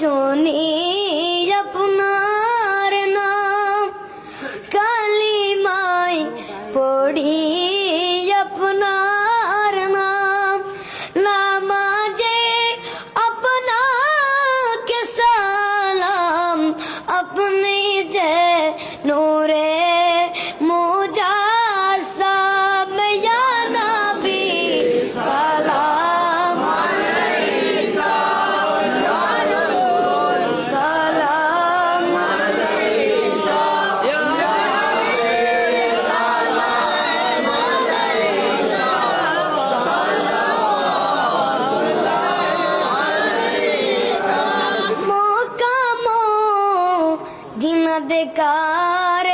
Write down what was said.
শুনি আপনার নাম, কালিমায় পড়ি আপনার নাম, নামাজে আপনাকে সালাম, আপনি যে নূরে মুজাসসাম, ইয়া নবী সালাম আলাইকা, ইয়া রাসূল সালাম আলাইকা, ইয়া নবী সালাম আলাইকা, সালাম আলাইকা। মক্কা মদিনা দেখার